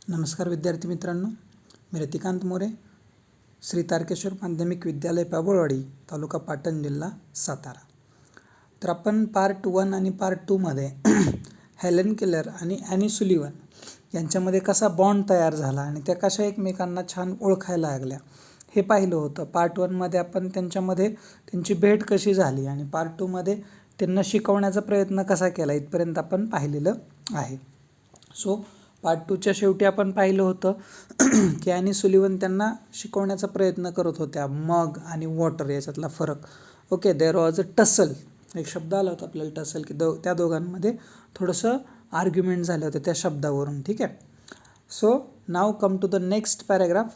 नमस्कार विद्यार्थी मित्रांनो, मी रतिकांत मोरे, श्री तारकेश्वर माध्यमिक विद्यालय पाबळवाडी, तालुका पाटण, जिल्हा सातारा. तर आपण पार्ट 1 आणि पार्ट 2मध्ये हेलन केलर आणि ॲनी सुलिव्हन यांच्यामध्ये कसा बॉन्ड तयार झाला आणि त्या कशा एकमेकांना छान ओळखायला लागल्या हे पाहिलं होतं. पार्ट 1मध्ये आपण त्यांच्यामध्ये त्यांची भेट कशी झाली आणि पार्ट 2मध्ये त्यांना शिकवण्याचा प्रयत्न कसा केला इथपर्यंत आपण पाहिलेलं आहे. सो पार्ट 2च्या शेवटी आपण पाहिलं होतं की ॲनी सुलिव्हन त्यांना शिकवण्याचा प्रयत्न करत होत्या मग आणि वॉटर याच्यातला फरक. Okay, there was a tussle, एक शब्द आला होता आपल्याला टसल, की त्या दोघांमध्ये थोडंसं आर्ग्युमेंट झालं होतं त्या शब्दावरून. ठीक आहे. So now come to the next paragraph.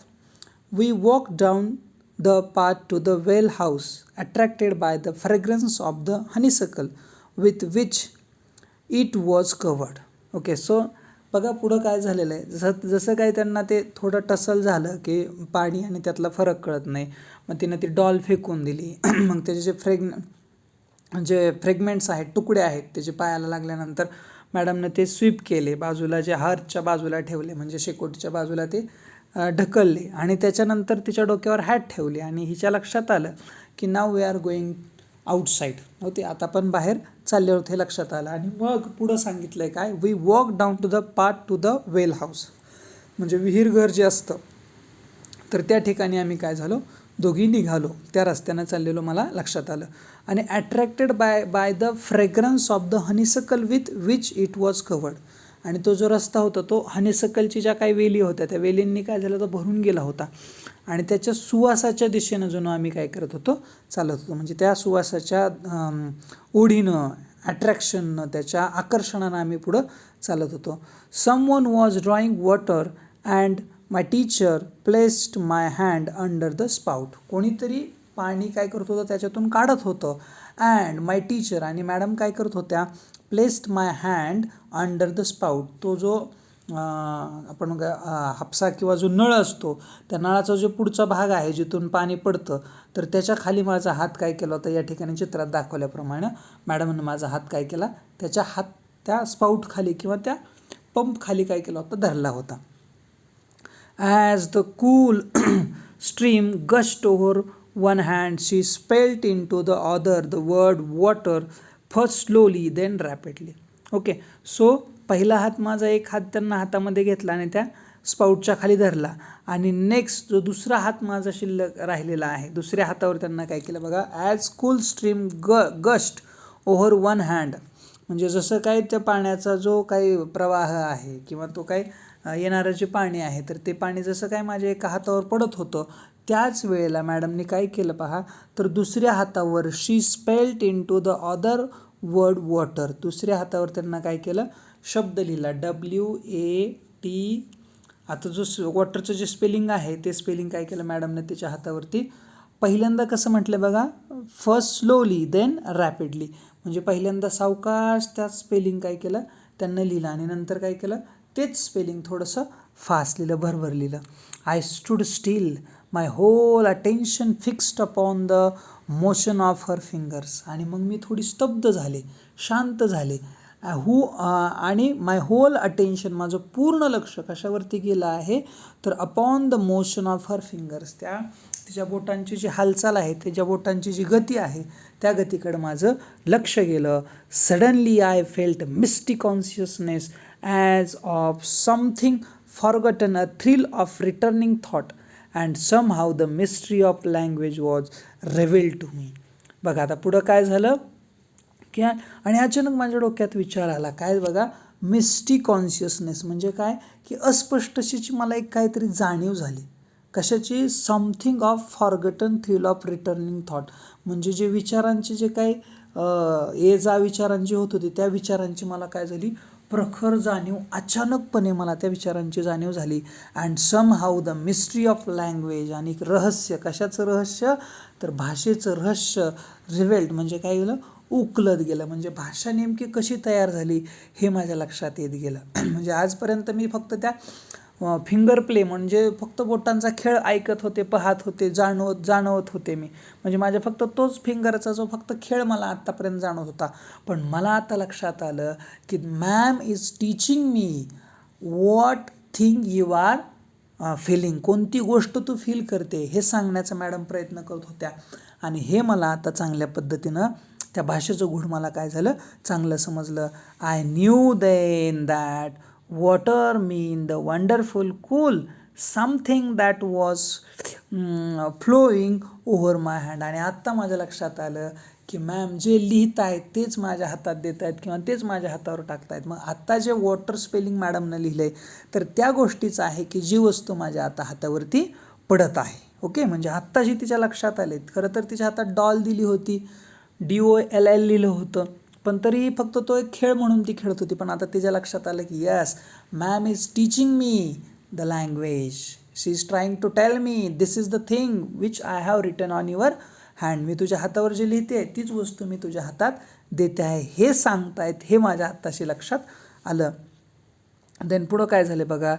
We walk down the path to the well house attracted by the fragrance of the honeysuckle with which it was covered. Okay, so बघा पुढं काय झालेलं आहे. जसं काय त्यांना ते थोडं टसल झालं की पाणी आणि त्यातला फरक कळत नाही, मग तिनं ती डॉल फेकून दिली. मग त्याचे जे फ्रेगमेंट्स आहेत, तुकडे आहेत, त्याचे पायाला लागल्यानंतर मॅडमनं ते स्वीप केले, बाजूला जे हार्टच्या बाजूला ठेवले, म्हणजे शेकोटीच्या बाजूला ते ढकलले आणि त्याच्यानंतर तिच्या डोक्यावर हॅट ठेवली आणि हिच्या लक्षात आलं की now we R going outside होते, आता पण बाहेर चालले होते, लक्षात आलं. आणि मग पुढं सांगितलं आहे काय, we walk down to the path to the well house, म्हणजे विहीर घर जे असतं तर त्या ठिकाणी आम्ही काय झालो, दोघी निघालो, त्या रस्त्यानं चाललेलो मला लक्षात आलं. आणि attracted by the fragrance of the honeysuckle with which it was covered, आणि तो जो रस्ता होता तो हनीसकलची ज्या काही वेली होत्या त्या वेलींनी काय झालं, तो भरून गेला होता आणि त्याच्या सुवासाच्या दिशेनं जणू आम्ही काय करत होतो, चालत होतो. म्हणजे त्या सुवासाच्या ओढीनं, अट्रॅक्शननं, त्याच्या आकर्षणानं आम्ही पुढं चालत होतो. Someone was drawing water and my teacher placed my hand under the spout. कोणीतरी पाणी काय करत होतं, त्याच्यातून काढत होतं. अँड माय टीचर, आणि मॅडम काय करत होत्या, placed my hand under the spout, तो जो आपण हापसा किंवा जो नळ असतो त्या नळाचा जो पुढचा भाग आहे जिथून पाणी पडतं, तर त्याच्या खाली माझा हात काय केला होता, या ठिकाणी चित्रात दाखवल्याप्रमाणे मॅडमनं माझा हात काय केला, त्या स्पाउट खाली किंवा त्या पंप खाली काय केला होता, धरला होता. As the cool stream gushed over one hand she spelt in to the other the word water, first slowly then rapidly. Okay, so पहिला हात माझा, एक हात त्यांना हातामध्ये घेतला आणि त्या स्पाउटच्या खाली धरला, आणि नेक्स्ट जो दुसरा हात माझा शिल्लक राहिलेला आहे, दुसऱ्या हातावर त्यांना काय केलं बघा, as cool stream gushed over one hand, म्हणजे जसं काय त्या पाण्याचा जो काही प्रवाह आहे किंवा तो काय येणारं जे पाणी आहे, तर ते पाणी जसं काय माझ्या एका हातावर पडत होतं, त्याच वेळेला मॅडमनी काय केलं पहा, तर दुसऱ्या हातावर she spelt in to the other word water, दुसऱ्या हातावर त्यांना काय केलं, शब्द लिहिला, WAT. आता जो वॉटरचं जे स्पेलिंग आहे ते स्पेलिंग काय केलं मॅडमने त्याच्या हातावरती, पहिल्यांदा कसं म्हटलं बघा, फर्स्ट स्लोली देन रॅपिडली, म्हणजे पहिल्यांदा सावकाश त्या स्पेलिंग काय केलं त्यांना लिहिलं आणि नंतर काय केलं, तेच स्पेलिंग थोडंसं फास्ट लिहिलं, भरभर लिहिलं. I stood still, my whole attention fixed upon the motion of her fingers, आणि मग मी थोडी स्तब्ध झाले, शांत झाले. आणि माय होल अटेन्शन, माझं पूर्ण लक्ष कशावरती गेलं आहे, तर upon the motion of her fingers, तिच्या बोटांची जी हालचाल आहे, त्याच्या बोटांची जी गती आहे त्या गतीकडं माझं लक्ष गेलं. Suddenly I felt misty consciousness as of something forgotten, a thrill of returning thought and somehow the mystery of language was revealed to me. बघा आता पुढं काय झालं की, आणि अचानक माझ्या डोक्यात विचार आला, काय बघा, मिस्टी कॉन्शियसनेस म्हणजे काय, की अस्पष्टशीची मला एक काहीतरी जाणीव झाली. कशाची, something of forgotten thrill of returning thought, म्हणजे जे विचारांचे जे काही ये जा विचारांची होत होती त्या विचारांची मला काय झाली, प्रखर जाणीव, अचानकपणे मला त्या विचारांची जाणीव झाली. And somehow the mystery of language, आणि रहस्य, कशाचं रहस्य, तर भाषेचं रहस्य, रिव्हेल्ड म्हणजे काय गेलं, उकलत गेलं, म्हणजे भाषा नेमकी कशी तयार झाली हे माझ्या लक्षात येत गेलं. म्हणजे आजपर्यंत मी फक्त त्या फिंगर प्ले म्हणजे फक्त बोटांचा खेळ ऐकत होते, पाहत होते, जाणवत होते मी, म्हणजे माझ्या फक्त तोच फिंगरचा जो फक्त खेळ मला आत्तापर्यंत जाणवत होता. पण मला आता लक्षात आलं की ma'am is teaching me what thing you are feeling, कोणती गोष्ट तू फील करते हे सांगण्याचा मॅडम प्रयत्न करत होत्या. आणि हे मला आता चांगल्या पद्धतीनं त्या भाषेचं गूढ मला काय झालं चांगलं समजलं. I knew then that water mean the wonderful cool something that was flowing over my hand. आणि आत्ता माझ्या लक्षात आलं की मॅम जे लिहित आहेत तेच माझ्या हातात देत आहेत किंवा तेच माझ्या हातावर टाकतायत. मग आत्ता जे वॉटर स्पेलिंग मॅडमनं लिहिलं आहे तर त्या गोष्टीचं आहे की जी वस्तू माझ्या आता हातावरती पडत आहे. ओके, म्हणजे आत्ताशी तिच्या लक्षात आले. खरं तर तिच्या हातात डॉल दिली होती, DOLL लिहिलं होतं, पण तरी फक्त तो एक खेळ म्हणून ती खेळत होती. पण आता तिच्या लक्षात आलं की yes, ma'am is teaching me the language, she is trying to tell me this is the thing which I have written on your hand. मी तुझ्या हातावर जे लिहिते आहे तीच वस्तू मी तुझ्या हातात देते आहे हे सांगतायत, हे माझ्या आत्ताशी लक्षात आलं. देन पुढं काय झालं बघा.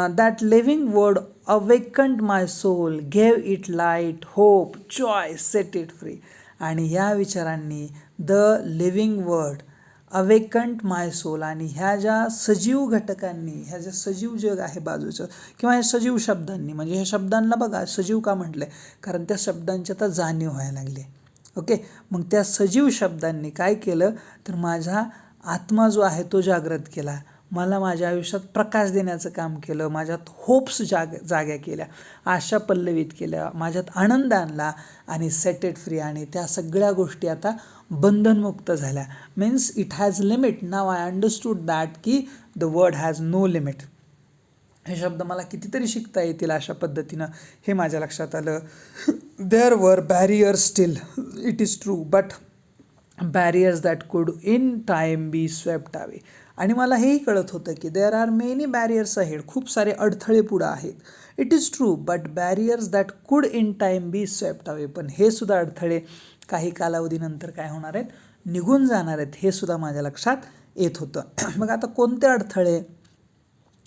That living word awakened my soul, gave it light, hope, joy, set it free. आणि ह्या विचारांनी the living word awakened my soul, आणि ह्या ज्या सजीव घटकांनी, ह्या ज्या सजीव जग आहे बाजूचं किंवा ह्या सजीव शब्दांनी, म्हणजे ह्या शब्दांना बघा सजीव का म्हटलंय, कारण त्या शब्दांची आता जाणीव व्हायला लागली. ओके, मग त्या सजीव शब्दांनी काय केलं तर माझा आत्मा जो आहे तो जागृत केला, मला माझ्या आयुष्यात प्रकाश देण्याचं काम केलं, माझ्यात होप्स जाग्या केल्या, आशा पल्लवित केल्या, माझ्यात आनंद आणला आणि सेटेड फ्री. आणि त्या सगळ्या गोष्टी आता बंधनमुक्त झाल्या. Means it has limit. Now I understood that की the word has no limit. हे शब्द मला कितीतरी शिकता येतील अशा पद्धतीनं हे माझ्या लक्षात आलं. There were barriers still, it is true, but barriers that could in time be swept away. आणि मला हेही कळत होतं की there are many barriers ahead, खूप सारे अडथळे पुढं आहेत. It is true, but barriers that could in time be swept away. पण हे सुद्धा अडथळे काही कालावधीनंतर काय होणार आहेत, निघून जाणार आहेत, हे सुद्धा माझ्या लक्षात येत होतं. मग आता कोणते अडथळे.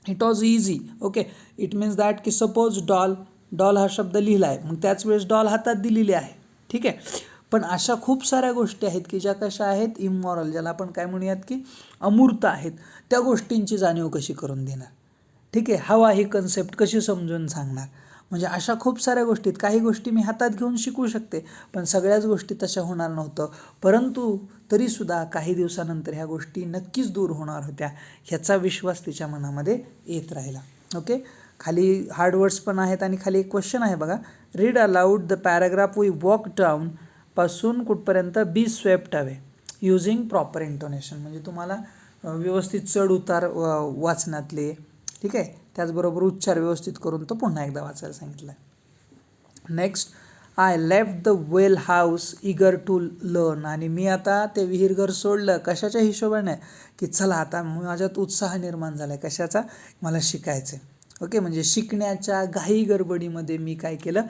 It was easy. Okay, it means that की सपोज डॉल हा शब्द लिहिला आहे, मग त्याच वेळेस डॉल हातात दिलेली आहे. ठीक आहे, पण अशा खूप साऱ्या गोष्टी आहेत की ज्या कशा आहेत, इमॉरल, ज्याला आपण काय म्हणूयात की अमूर्त आहेत. त्या गोष्टींची जाणीव कशी करून देणार. ठीक आहे, हवा ही कन्सेप्ट कशी समजून सांगणार. म्हणजे अशा खूप साऱ्या गोष्टीत, काही गोष्टी मी हातात घेऊन शिकू शकते पण सगळ्याच गोष्टी तशा होणार नव्हतं. परंतु तरीसुद्धा काही दिवसानंतर ह्या गोष्टी नक्कीच दूर होणार होत्या ह्याचा विश्वास तिच्या मनामध्ये येत राहिला. ओके, खाली हार्ड वर्ड्स पण आहेत आणि खाली एक क्वेश्चन आहे बघा. Read aloud the paragraph we walk down पासून कुठपर्यंत be swept away using proper intonation. म्हणजे तुम्हाला व्यवस्थित चढ उतार वाचनातले, ठीक आहे, त्याचबरोबर उच्चार व्यवस्थित करून तो पुन्हा एकदा वाचायला सांगितलं आहे. Next, I left the well house eager to learn. आणि मी आता ते विहीरघर सोडलं कशाच्या हिशोबाने की चला आता माझ्यात उत्साह निर्माण झाला आहे, कशाचा, मला शिकायचं आहे. ओके, म्हणजे शिकण्याच्या घाई गडबडीमध्ये मी काय केलं,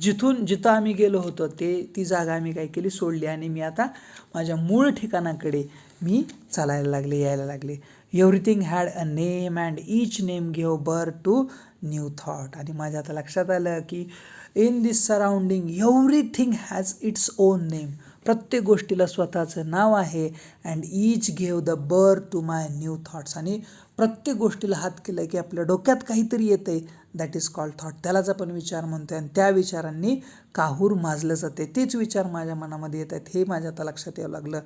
जिथं आम्ही गेलो होतो ती जागा आम्ही काय केली, सोडली आणि मी आता माझ्या मूळ ठिकाणाकडे मी चालायला लागले, यायला लागले. Everything had a name and each name give birth to new thought. आणि माझ्या आता लक्षात आलं की in this surrounding everything has its own name. प्रत्येक गोष्टीला स्वतःचं नाव आहे. And each give the birth to my new thoughts. आणि प्रत्येक गोष्टीला हात केलं की आपल्या डोक्यात काहीतरी येते, दॅट इज कॉल्ड थॉट. त्यालाच आपण विचार म्हणतोय आणि त्या विचारांनी काहूर माजलं जाते. तेच विचार माझ्या मनामध्ये येत आहेत, हे माझ्या आता लक्षात यावं लागलं.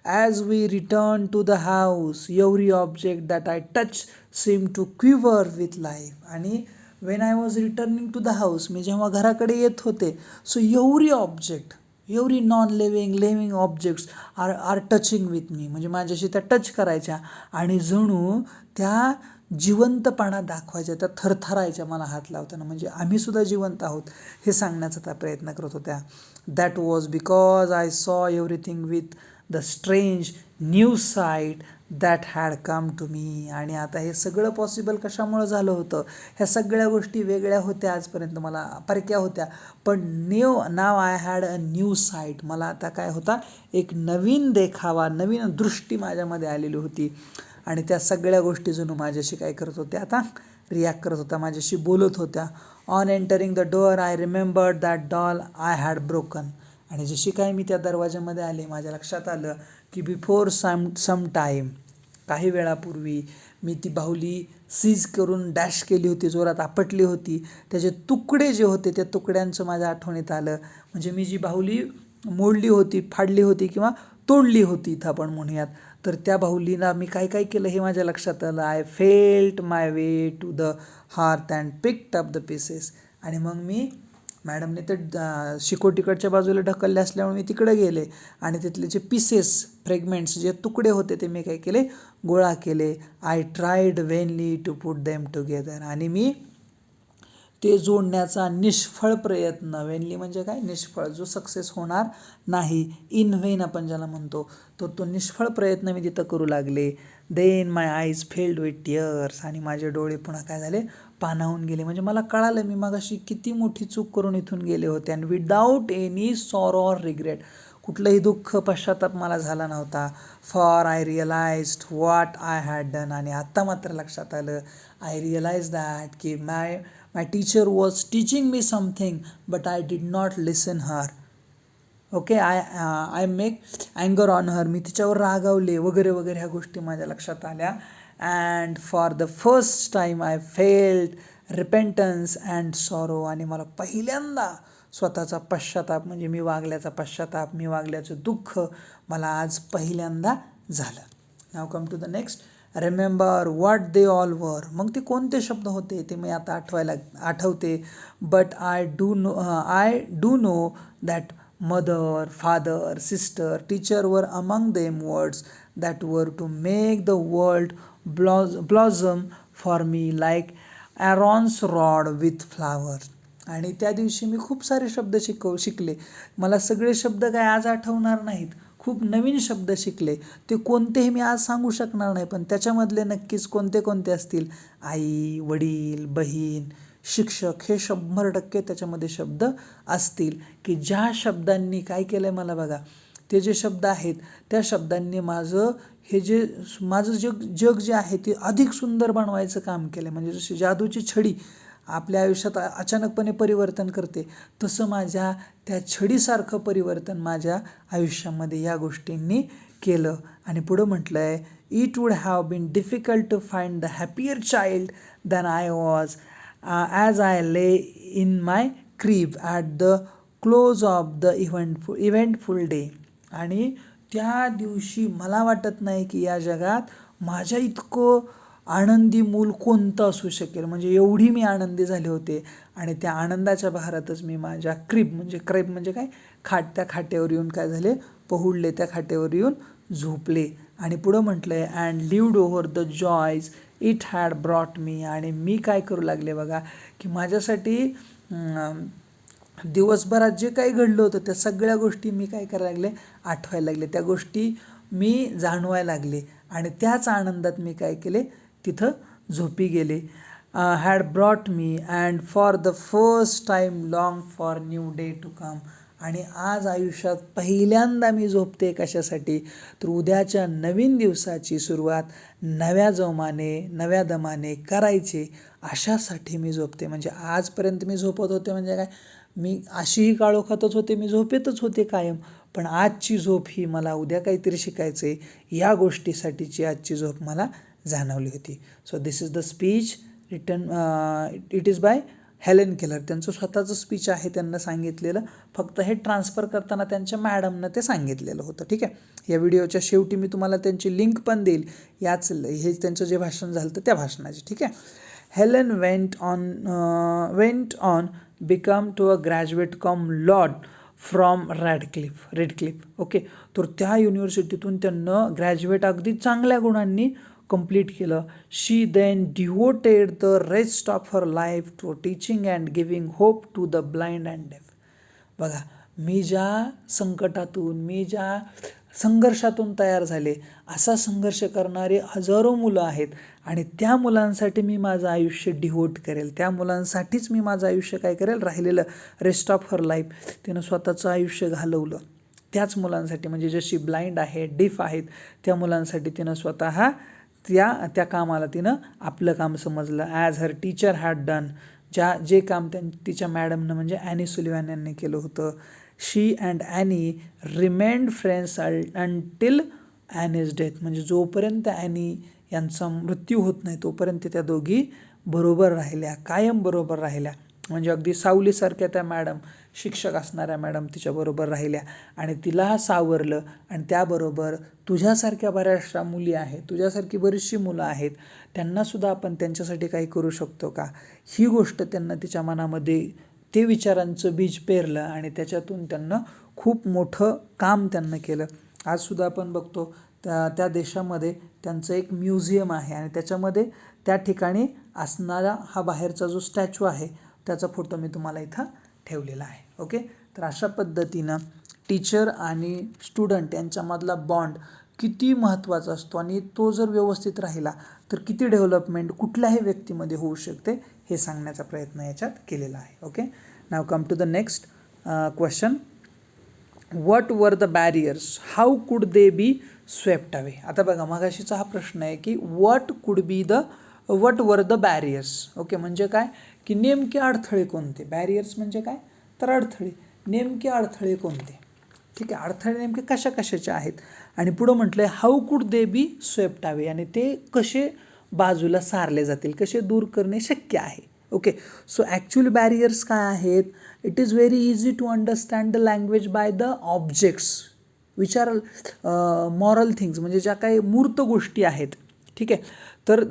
As we return to the house every object that I touch seem to quiver with life. आणि when I was returning to the house, मी जेव्हा घराकडे येत होते, so every object, every non living objects are touching with me. म्हणजे माझ्याशी त्या touch करायच्या आणि जणू त्या जिवंतपणा दाखवायच्या, त्या थरथरायच्या मला हात लावताना, म्हणजे आम्हीसुद्धा जिवंत आहोत हे सांगण्याचा त्या प्रयत्न करत होत्या. That was because I saw everything with the strange new sight that had come to me. आणि आता हे सगळं पॉसिबल कशामुळं झालं होतं, ह्या सगळ्या गोष्टी वेगळ्या होत्या, आजपर्यंत मला परक्या होत्या, पण now I had a new sight. मला आता काय होता, एक नवीन देखावा, नवीन दृष्टी माझ्यामध्ये आलेली होती. आणि त्या सगळ्या गोष्टी जणू माझ्याशी काय करत होत्या, आता रिॲक्ट करत होत्या, माझ्याशी बोलत होत्या. On entering the door I remembered that doll I had broken. आणि जशी काय मी त्या दरवाज्यामध्ये आले, माझ्या लक्षात आलं की बिफोर सम टाईम, काही वेळापूर्वी मी ती बाहुली सीज करून डॅश केली होती, जोरात आपटली होती. त्याचे तुकडे जे होते त्या तुकड्यांचं माझ्या आठवणीत आलं. म्हणजे मी जी बाहुली मोडली होती, फाडली होती किंवा तोडली होती इथं आपण म्हणूयात, तर त्या बाहुलीला मी काय काय केलं हे माझ्या लक्षात आलं. I felt my way to the hearth and picked up the pieces. आणि मग मी मॅडमने तर शिकोटीकडच्या बाजूला ढकलले असल्यामुळे मी तिकडे गेले आणि तिथले जे पीसेस फ्रेगमेंट्स जे तुकडे होते ते मी काय केले, गोळा केले. I tried vainly to put them together. आणि मी ते जोडण्याचा निष्फळ प्रयत्न, वेनली म्हणजे काय, निष्फळ, जो सक्सेस होणार नाही, इन वेन आपण ज्याला म्हणतो, तो निष्फळ प्रयत्न मी तिथं करू लागले. Then my eyes filled with tears. आणि माझे डोळे पुन्हा काय झाले, पाणावून गेले. म्हणजे मला कळालं मी मगाशी किती मोठी चूक करून इथून गेले होते. And without any sorrow or regret, कुठलंही दुःख पश्चाताप मला झाला नव्हता. For I realised what I had done. आणि आत्ता मात्र लक्षात आलं, आय रिअलाइज दॅट की my teacher was teaching me something but I did not listen her. Okay, I make अँगर ऑन हर. मी तिच्यावर रागावले वगैरे वगैरे, ह्या गोष्टी माझ्या लक्षात आल्या. And for the first time I felt repentance and sorrow. आणि मला पहिल्यांदा स्वतःचा पश्चाताप, म्हणजे मी वागल्याचा पश्चाताप, मी वागल्याचं दुःख मला आज पहिल्यांदा झालं. Now come to the next. Remember what they all were. मग ते कोणते शब्द होते ते मी आता आठवते. But I do know that mother, father, sister, teacher were among them words that were to make the world blossom for me like Aaron's rod with flower. आणि त्या दिवशी मी खूप सारे शब्द शिकले. मला सगळे शब्द काय आज आठवणार नाहीत, खूप नवीन शब्द शिकले. ते कोणतेही मी आज सांगू शकणार नाही, पण त्याच्यामधले नक्कीच कोणते कोणते असतील, आई, वडील, बहीण, शिक्षक, हे 100% त्याच्यामध्ये शब्द असतील की ज्या शब्दांनी काय केलं आहे मला बघा. ते जे शब्द आहेत त्या शब्दांनी माझं जग जे आहे ते अधिक सुंदर बनवायचं काम केलं. म्हणजे जशी जादूची छडी आपल्या आयुष्यात अचानकपणे परिवर्तन करते, तसं माझ्या त्या छडीसारखं परिवर्तन माझ्या आयुष्यामध्ये या गोष्टींनी केलं. आणि पुढं म्हटलं आहे, it would have been difficult to find the happier child than I was as I lay in my crib at the close of the eventful day. आणि त्या दिवशी मला वाटत नाही की या जगात माझ्या इतकं आनंदी मूल कोणतं असू शकेल. म्हणजे एवढी मी आनंदी झाले होते. आणि त्या आनंदाच्या बहारातच मी माझ्या क्रीब म्हणजे काय, खाट, त्या खाटेवर येऊन काय झाले, पहुडले, त्या खाटेवर येऊन झोपले. आणि पुढं म्हटलं आहे, and lived over the joys it had brought मी. आणि मी काय करू लागले बघा, की माझ्यासाठी दिवसभरात जे काही घडलं होतं त्या सगळ्या गोष्टी मी काय करायला लागले, आठवायला लागले, त्या गोष्टी मी जाणवायला लागले. आणि त्याच आनंदात मी काय केले, तिथं झोपी गेले. Had brought me and for the first time long for new day to come. आणि आज आयुष्यात पहिल्यांदा मी झोपते कशासाठी, तर उद्याच्या नवीन दिवसाची सुरुवात नव्या जोमाने, नव्या दमाने करायचे, अशासाठी मी झोपते. म्हणजे आजपर्यंत मी झोपत होते म्हणजे काय, मी अशीही काळोखातच होते, मी झोपेतच होते कायम. पण आजची झोप ही मला उद्या काहीतरी शिकायचं आहे या गोष्टीसाठीची आजची झोप मला जाणवली होती. So this is the speech written, it is by Helen Keller. त्यांचं स्वतःचं स्पीच आहे, त्यांना सांगितलेलं, फक्त हे ट्रान्सफर करताना त्यांच्या मॅडमनं ते सांगितलेलं होतं. ठीक आहे. या व्हिडिओच्या शेवटी मी तुम्हाला त्यांची लिंक पण देईल, हे त्यांचं जे भाषण झालं तर त्या भाषणाची. ठीक आहे. Helen went on become to a graduate cum laude from Radcliffe. Okay, तर त्या युनिव्हर्सिटीतून त्यांनं ग्रॅज्युएट अगदी चांगल्या गुणांनी कंप्लीट केलं. She then devoted the rest of her life to teaching and giving hope to the blind and deaf. बघा, मी ज्या संकटातून, मी ज्या संघर्षातून तयार झाले, असा संघर्ष करणारे हजारो मुलं आहेत. आणि त्या मुलांसाठी मी माझं आयुष्य डिव्होट करेल, त्या मुलांसाठीच मी माझं आयुष्य काय करेल, राहिलेलं रेस्ट ऑफ हर लाईफ तिनं स्वतःचं आयुष्य घालवलं त्याच मुलांसाठी. म्हणजे जशी ब्लाइंड आहे, डीफ आहेत, त्या मुलांसाठी तिनं स्वतः त्या कामाला तिनं आपलं काम समजलं. As her teacher had done. जे काम तिच्या मॅडमनं म्हणजे ॲनी सुलिव्हन यांनी केलं होतं. She and Annie remained friends until Annie's death. म्हणजे जोपर्यंत ॲनी यांचा मृत्यू होत नाही तोपर्यंत त्या दोघी बरोबर राहिल्या, कायम बरोबर राहिल्या. म्हणजे अगदी सावलीसारख्या त्या मॅडम, शिक्षक असणाऱ्या मॅडम तिच्याबरोबर राहिल्या आणि तिला सावरलं. आणि त्याबरोबर तुझ्यासारख्या बऱ्याचशा मुली आहेत, तुझ्यासारखी बरीचशी मुलं आहेत, त्यांनासुद्धा आपण त्यांच्यासाठी काही करू शकतो का, ही गोष्ट त्यांना तिच्या मनामध्ये ते विचारांचं बीज पेरलं आणि त्याच्यातून त्यांना खूप मोठं काम त्यांना केलं. आजसुद्धा आपण बघतो त्या देशामध्ये त्यांचं एक म्युझियम आहे आणि त्याच्यामध्ये त्या ठिकाणी असणारा हा बाहेरचा जो स्टॅच्यू आहे त्याचा फोटो मी तुम्हाला इथं ठेवलेला आहे. ओके, तर अशा पद्धतीनं टीचर आणि स्टुडंट यांच्यामधला बॉन्ड किती महत्त्वाचा असतो आणि तो जर व्यवस्थित राहिला तर किती डेव्हलपमेंट कुठल्याही व्यक्तीमध्ये होऊ शकते हे सांगण्याचा प्रयत्न याच्यात केलेला आहे. Okay, now come to the next question. What were the barriers, how could they B swept away. आता बघा मगाशीचा हा प्रश्न आहे की what were the barriers. Okay, म्हणजे काय की नेमके अडथळे कोणते. बॅरियर्स म्हणजे काय तर अडथळे, नेमके अडथळे कोणते. ठीक आहे, अडथळे नेमके कशा कशाचे आहेत. आणि पुढं म्हटलंय how could they B swept away, आणि ते कसे बाजूला सारले जातील, कसे दूर करणे शक्य आहे. ओके, सो ॲक्च्युअली बॅरियर्स काय आहेत. It is very easy to understand the language by the objects which are moral things, म्हणजे ज्या काही मूर्त गोष्टी आहेत. ठीक आहे, तर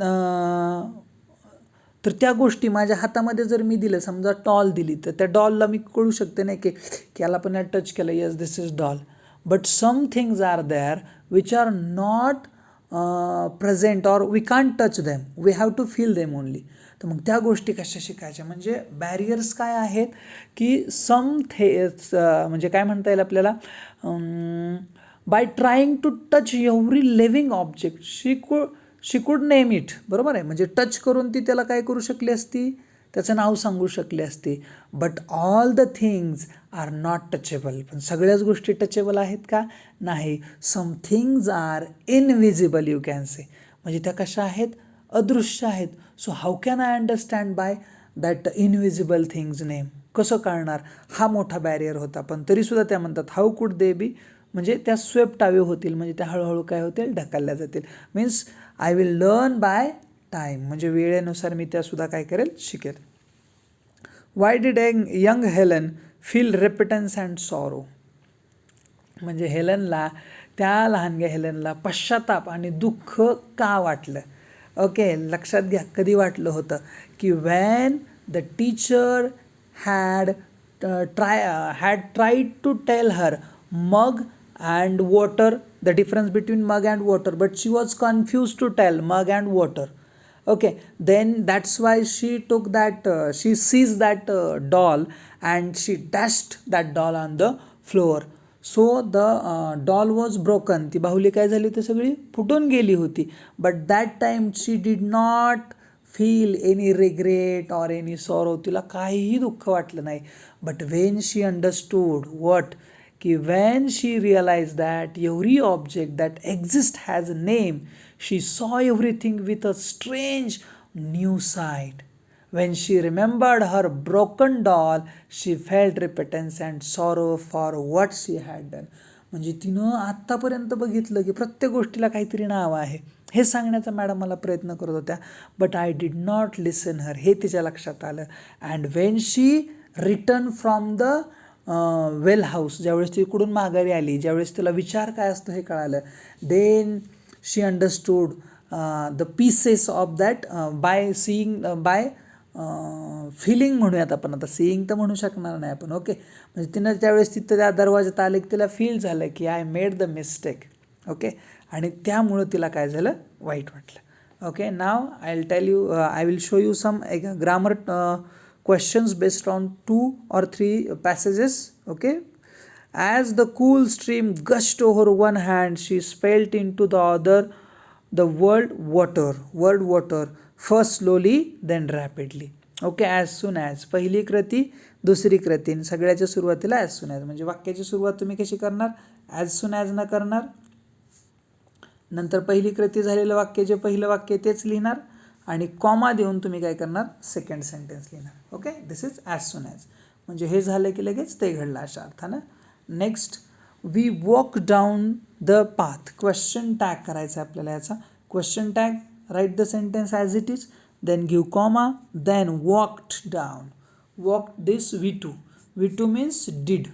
त्या गोष्टी माझ्या हातामध्ये जर मी दिलं, समजा डॉल दिली, तर त्या डॉलला मी कळू शकते नाही की याला पण टच केलं, yes this is doll. But some things are there which are not present or we can't touch them, we have to feel them only. तर मग त्या गोष्टी कशा शिकायच्या. म्हणजे बॅरियर्स काय आहेत की म्हणजे काय म्हणता येईल आपल्याला, by trying to touch every living object she could name it. बरोबर आहे, म्हणजे टच करून ती त्याला काय करू शकली असती, त्याचं नाव सांगू शकली असती. But all the things are not touchable. पण सगळ्याच गोष्टी टचेबल आहेत का, नाही. Some things are invisible you can say, म्हणजे त्या कशा आहेत, अदृश्य आहेत. So how can I understand by that invisible things name, कसं कळणार, हा मोठा बॅरियर होता. पण तरीसुद्धा त्या म्हणतात हाऊ कुड दे बी, म्हणजे त्या स्वेप्ट अवे होतील, म्हणजे त्या हळूहळू काय होतील, ढकलल्या जातील. Means I will learn by time, म्हणजे वेळेनुसार मी त्यासुद्धा काय करेल, शिकेल. Why did young Helen feel repentance and sorrow. म्हणजे हेलनला, त्या लहानग्या हेलनला पश्चाताप आणि दुःख का वाटलं. ओके, लक्षात घ्या कधी वाटलं होतं की when the teacher had tried to tell her mug and water, the difference between mug and water, but she was confused to tell mug and water. Okay, then that's why she took that she seized that doll and she dashed that doll on the floor. So the doll was broken. ती बाहुली काय झाली होती, सगळी फुटून गेली होती. But that time she did not feel any regret or any sorrow. तिला काहीही दुःख वाटलं नाही. But when she understood what, की when she realized that every object that exists has a name, she saw everything with a strange new sight. When she remembered her broken doll, she felt repentance and sorrow for what she had done. म्हणजे तिनं आत्तापर्यंत बघितलं की प्रत्येक गोष्टीला काहीतरी नाव आहे, हे सांगण्याचा मॅडम मला प्रयत्न करत होत्या. But I did not listen हर, हे तिच्या लक्षात आलं. And Wien she return from the well house, ज्यावेळेस ती इकडून माघारी आली, ज्यावेळेस तिला विचार काय असतो हे कळालं, then she understood the pieces of that by seeing, by feeling म्हणूयात आपण, आता सीईंग तर म्हणू शकणार नाही आपण. ओके, म्हणजे तिनं त्यावेळेस तिथं त्या दरवाजात आले की तिला फील झालं की I made the mistake. Okay, आणि त्यामुळं तिला काय झालं, वाईट वाटलं. Okay, now I will tell you, I will show you some grammar questions based on 2 or 3 passages. Okay, as the cool stream gushed over one hand, she spelt into the other the word water, first slowly then rapidly. Okay, as soon as, पहिली कृती दुसरी कृती, सगळ्याच्या सुरुवातीला as soon as, म्हणजे वाक्याची सुरुवात तुम्ही कशी करणार, as soon as न करणार, नंतर पहिली कृती झालेलं वाक्य, जे पहिलं वाक्य तेच लिहिणार आणि कॉमा देऊन तुम्ही काय करणार, सेकंड सेंटेन्स लिहिणार. Okay, this is as soon as, म्हणजे हे झालं की लगेच ते घडलं अशा अर्थानं. Next, we walk down the path. Question tag करायचा आपल्याला याचा. Question tag write the sentence as it is, then give comma, then walked down. Walked this V2. V2 means did.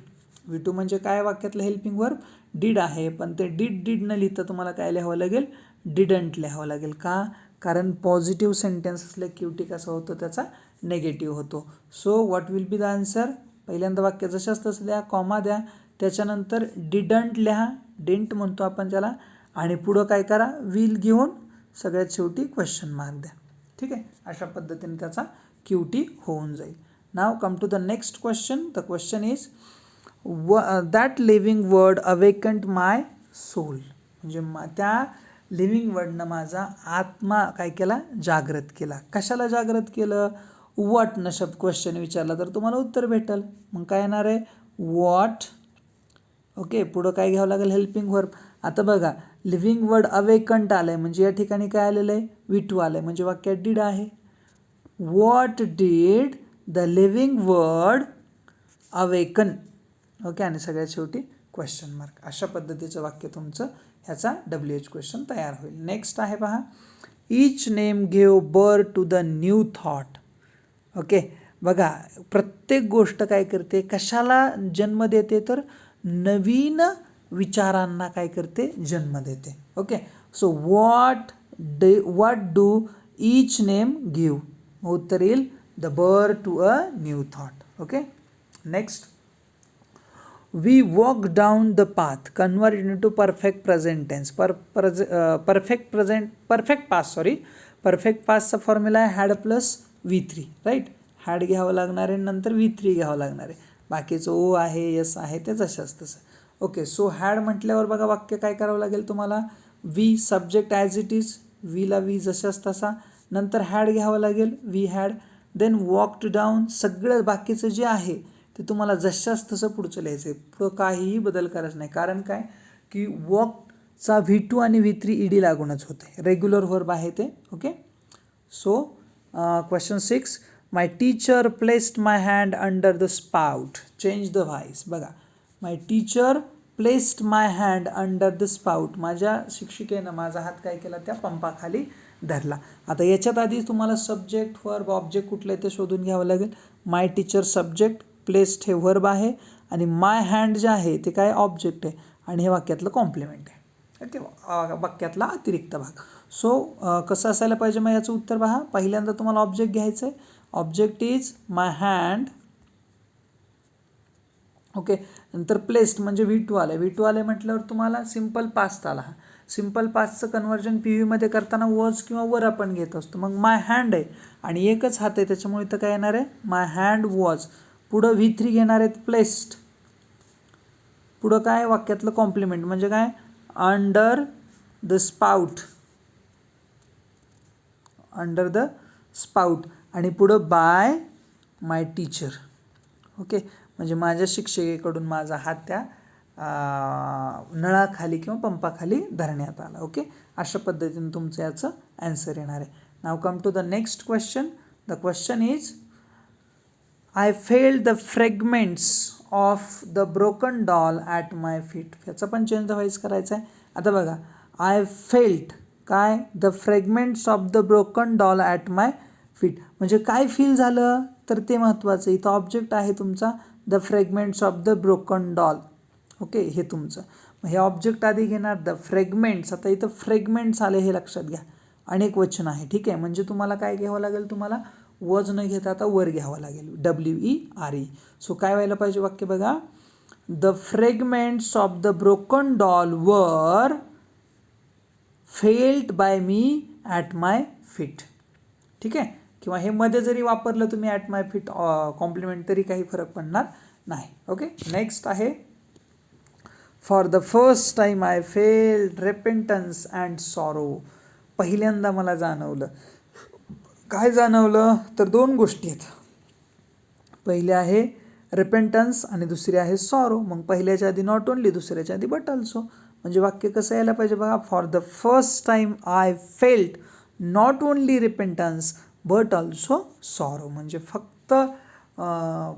V2 म्हणजे काय वाक्यातलं हेल्पिंग वर्ब? डीड आहे, पण ते did न लिहिता तुम्हाला काय लिहावं लागेल? डिडंट लिहावं लागेल. का? कारण पॉझिटिव्ह सेंटेन्स असलं क्यूटी कसा होतो? त्याचा नेगेटिव्ह होतो. So what will be the answer? पहिल्यांदा वाक्य जशाच तसं द्या, कॉमा द्या, त्याच्यानंतर डिडंट लिहा, डिंट म्हणतो आपण त्याला, आणि पुढं काय करा? विल घेऊन सगळ्यात शेवटी क्वेश्चन मार्क द्या. ठीक आहे, अशा पद्धतीने त्याचा क्यूटी होऊन जाईल. Now come to the next question. The question is that living word awakened my soul. म्हणजे त्या लिव्हिंग वर्डनं माझा आत्मा काय केला? जागृत केला. कशाला जागृत केलं? व्हॉट न शब्द क्वेश्चन विचारला तर तुम्हाला उत्तर भेटेल. मग काय येणार आहे? व्हॉट. ओके, पुढं काय घ्यावं लागेल? Helping verb. आता बघा, लिव्हिंग वर्ड अवेकंट आलं आहे, म्हणजे या ठिकाणी काय आलेलं आहे? V2 आलं आहे, म्हणजे वाक्यात डीड आहे. What did the living word awaken. Okay, आणि सगळ्यात शेवटी क्वेश्चन मार्क. अशा पद्धतीचं वाक्य तुमचं ह्याचा WH क्वेश्चन तयार होईल. नेक्स्ट आहे पहा, each name give birth to the new thought. Okay, बघा, प्रत्येक गोष्ट काय करते? कशाला जन्म देते? तर नवीन विचारांना काय करते? जन्म देते. Okay, so what do each name give? उत्तर येईल the birth to a new thought. Okay, next, we walk down the path, convert it into perfect present tense. Perfect past चा फॉर्म्युला आहे had plus V3, right. had घ्यावं लागणार आहे, नंतर V3 घ्यावं लागणार आहे. बाकीचं O आहे, S आहे, ते जशाच तसं. ओके, सो had म्हटल्यावर बघा वाक्य काय करावं लागेल तुम्हाला? V subject as it is, Vला V जशाच तसा, नंतर had घ्यावं लागेल, V had, then walked down. सगळं बाकीचं जे आहे ते तुम्हाला जशाच तसं पुढचं लिहायचं आहे. पुढं काहीही बदल करायचं नाही. कारण काय? की वॉकचा V2 आणि V3 ED लागूनच होते. रेग्युलर वर्ब आहे ते. Okay, so question 6, my teacher placed my hand under the spout, change the voice. बघा, my teacher placed my hand under the spout. माझ्या शिक्षिकेनं माझा हात काय केला? त्या पंपाखाली धरला. आता याच्यात आधी तुम्हाला सब्जेक्ट, वर्ब, ऑब्जेक्ट कुठलं आहे ते शोधून घ्यावं लागेल. माय टीचर सब्जेक्ट, प्लेस्ड हे वर्ब आहे, आणि माय हँड जे आहे ते काय? ऑब्जेक्ट आहे, आणि हे वाक्यातलं कॉम्प्लिमेंट आहे. ओके, वाक्यातला अतिरिक्त भाग. सो कसं असायला पाहिजे? मग याचं उत्तर पहा. पहिल्यांदा तुम्हाला ऑब्जेक्ट घ्यायचं आहे. Object is my hand. Okay, नंतर प्लेस्ड म्हणजे V2 आलं. V2 आलं म्हटल्यावर तुम्हाला सिम्पल पास्ट आला. सिम्पल पास्टचं कन्व्हर्जन PV करताना वॉज किंवा वर आपण घेत असतो. मग माय हँड आहे आणि एकच हात आहे, त्याच्यामुळे इथं काय येणार आहे? माय हँड वॉज. पुढं V3 घेणार आहेत, प्लेस्ड. पुढं काय? वाक्यातलं कॉम्प्लिमेंट म्हणजे काय? Under the spout. Under the spout, आणि पुढं बाय माय टीचर. ओके, म्हणजे माझ्या शिक्षिकेकडून माझा हात त्या नळाखाली किंवा पंपाखाली धरण्यात आला. ओके, अशा पद्धतीने तुमचं याचं ॲन्सर येणार आहे. Now come to the next question. The question is, I felled the fragments of the broken doll at my feet. याचा पण चेंज द व्हॉइस करायचा आहे. आता बघा, आय फेल्ट काय? The fragments of the broken doll at my feet. म्हणजे काय feel झालं? तर ते महत्त्वाचं. इथं ऑब्जेक्ट आहे तुमचा the fragments of the broken doll. Okay, हे तुमचं. हे ऑब्जेक्ट आधी घेणार द फ्रेगमेंट्स. आता इथं फ्रेगमेंट्स आले हे लक्षात घ्या, अनेक वचन आहे. ठीक आहे, म्हणजे तुम्हाला काय घ्यावं लागेल? तुम्हाला वज न घेता आता वर घ्यावं लागेल, WERE. सो काय व्हायला पाहिजे वाक्य? बघा, the fragments of the broken doll were felled by me at my feet. ठीक आहे, किंवा हे मध्ये जरी वापरलं तुम्ही ॲट माय फीट कॉम्प्लिमेंट तरी काही फरक पडणार नाही. ओके, नेक्स्ट आहे, for the first time I felled repentance and sorrow. पहिल्यांदा मला जाणवलं. काय जाणवलं? तर दोन गोष्टी आहेत. पहिले आहे रेपेंटन्स आणि दुसरी आहे सॉरो. मग पहिल्याच्या आधी नॉट ओनली, दुसऱ्याच्या आधी बट ऑल्सो. म्हणजे वाक्य कसं यायला पाहिजे बघा, for the first time I felt not only repentance but also sorrow. म्हणजे फक्त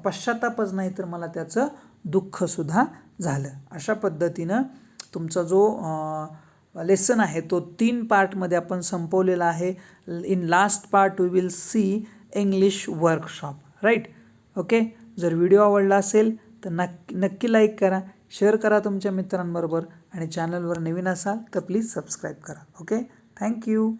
पश्चातापच नाही तर मला त्याचं दुःखसुद्धा झालं. अशा पद्धतीनं तुमचा जो लेसन आहे तो 3 पार्टमध्ये आपण संपवलेला आहे. In last part we will see English workshop, right. Okay. जर व्हिडिओ आवडला असेल तर नक्की लाईक करा, शेअर करा तुमच्या मित्रांबरोबर आणि चॅनलवर नवीन असाल तर प्लीज सबस्क्राईब करा. ओके. थँक्यू.